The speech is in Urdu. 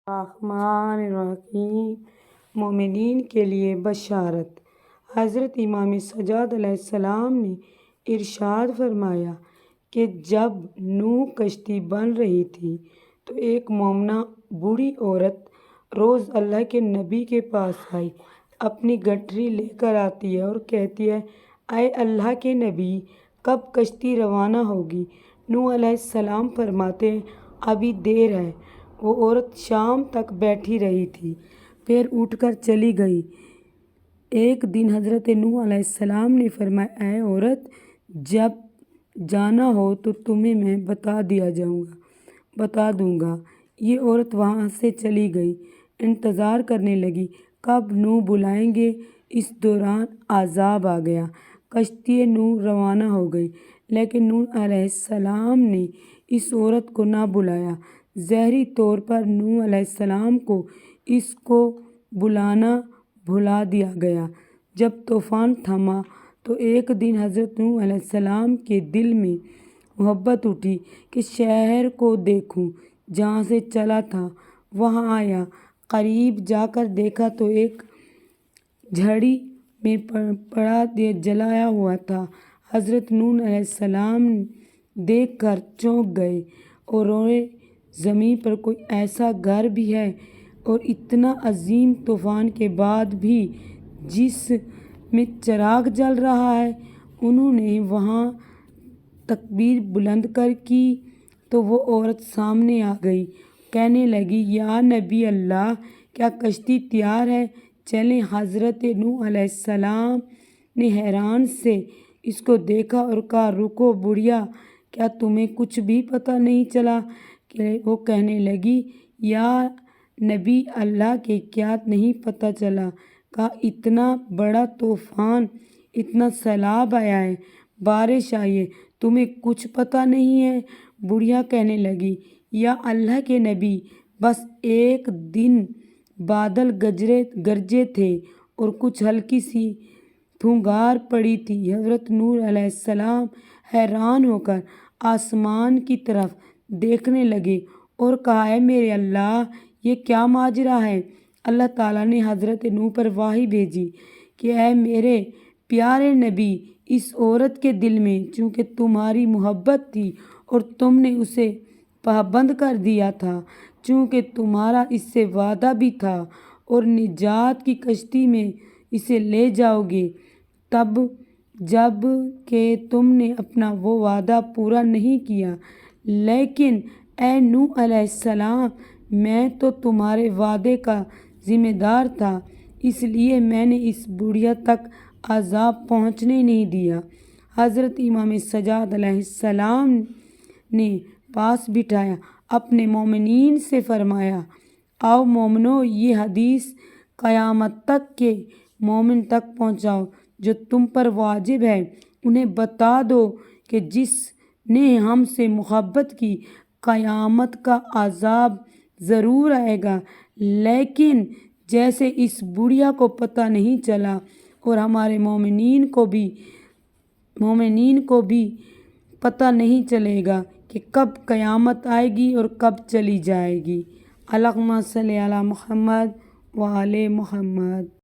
الرحمن الرحیم۔ مومنین کے لیے بشارت۔ حضرت امام سجاد علیہ السلام نے ارشاد فرمایا کہ جب نوح کشتی بن رہی تھی تو ایک مومنہ بوڑھی عورت روز اللہ کے نبی کے پاس آئی، اپنی گٹھری لے کر آتی ہے اور کہتی ہے، اے اللہ کے نبی، کب کشتی روانہ ہوگی؟ نوح علیہ السلام فرماتے ہیں، ابھی دیر ہے۔ وہ عورت شام تک بیٹھی رہی تھی، پھر اٹھ کر چلی گئی۔ ایک دن حضرت نوح علیہ السلام نے فرمایا، اے عورت، جب جانا ہو تو تمہیں میں بتا دوں گا۔ یہ عورت وہاں سے چلی گئی، انتظار کرنے لگی، کب نوح بلائیں گے۔ اس دوران عذاب آ گیا، کشتی نوح روانہ ہو گئی، لیکن نوح علیہ السلام نے اس عورت کو نہ بلایا۔ ظاہری طور پر نوح علیہ السلام کو اس کو بلانا بھلا دیا گیا۔ جب طوفان تھما تو ایک دن حضرت نوح علیہ السلام کے دل میں محبت اٹھی کہ شہر کو دیکھوں، جہاں سے چلا تھا وہاں آیا۔ قریب جا کر دیکھا تو ایک جھڑی میں پڑا جلایا ہوا تھا۔ حضرت نوح علیہ السلام دیکھ کر چونک گئے اور روئے، زمین پر کوئی ایسا گھر بھی ہے؟ اور اتنا عظیم طوفان کے بعد بھی جس میں چراغ جل رہا ہے۔ انہوں نے وہاں تکبیر بلند کر کی تو وہ عورت سامنے آ گئی، کہنے لگی، یا نبی اللہ، کیا کشتی تیار ہے؟ چلیں۔ حضرت نوح علیہ السلام نے حیرانی سے اس کو دیکھا اور کہا، رکو بڑھیا، کیا تمہیں کچھ بھی پتہ نہیں چلا؟ وہ کہنے لگی، یا نبی اللہ کے کیا نہیں پتہ چلا؟ کہا، اتنا بڑا طوفان، اتنا سیلاب آیا ہے، بارش آئی ہے، تمہیں کچھ پتہ نہیں ہے؟ بڑھیا کہنے لگی، یا اللہ کے نبی، بس ایک دن بادل گرجے تھے اور کچھ ہلکی سی پھوگار پڑی تھی۔ حضرت نوح علیہ السلام حیران ہو کر آسمان کی طرف دیکھنے لگے اور کہا، اے میرے اللہ، یہ کیا ماجرا ہے؟ اللہ تعالیٰ نے حضرت نوح پر وحی بھیجی کہ اے میرے پیارے نبی، اس عورت کے دل میں چونکہ تمہاری محبت تھی اور تم نے اسے پابند کر دیا تھا، چونکہ تمہارا اس سے وعدہ بھی تھا اور نجات کی کشتی میں اسے لے جاؤ گے، تب جب کہ تم نے اپنا وہ وعدہ پورا نہیں کیا۔ لیکن اے نوح علیہ السلام، میں تو تمہارے وعدے کا ذمہ دار تھا، اس لیے میں نے اس بڑھیا تک عذاب پہنچنے نہیں دیا۔ حضرت امام سجاد علیہ السلام نے پاس بٹھایا، اپنے مومنین سے فرمایا، آؤ مومنو، یہ حدیث قیامت تک کے مومن تک پہنچاؤ جو تم پر واجب ہے۔ انہیں بتا دو کہ جس نے ہم سے محبت کی، قیامت کا عذاب ضرور آئے گا، لیکن جیسے اس بڑھیا کو پتہ نہیں چلا اور ہمارے مومنین کو بھی پتہ نہیں چلے گا کہ کب قیامت آئے گی اور کب چلی جائے گی۔ اللہم صلی علی محمد و آل محمد۔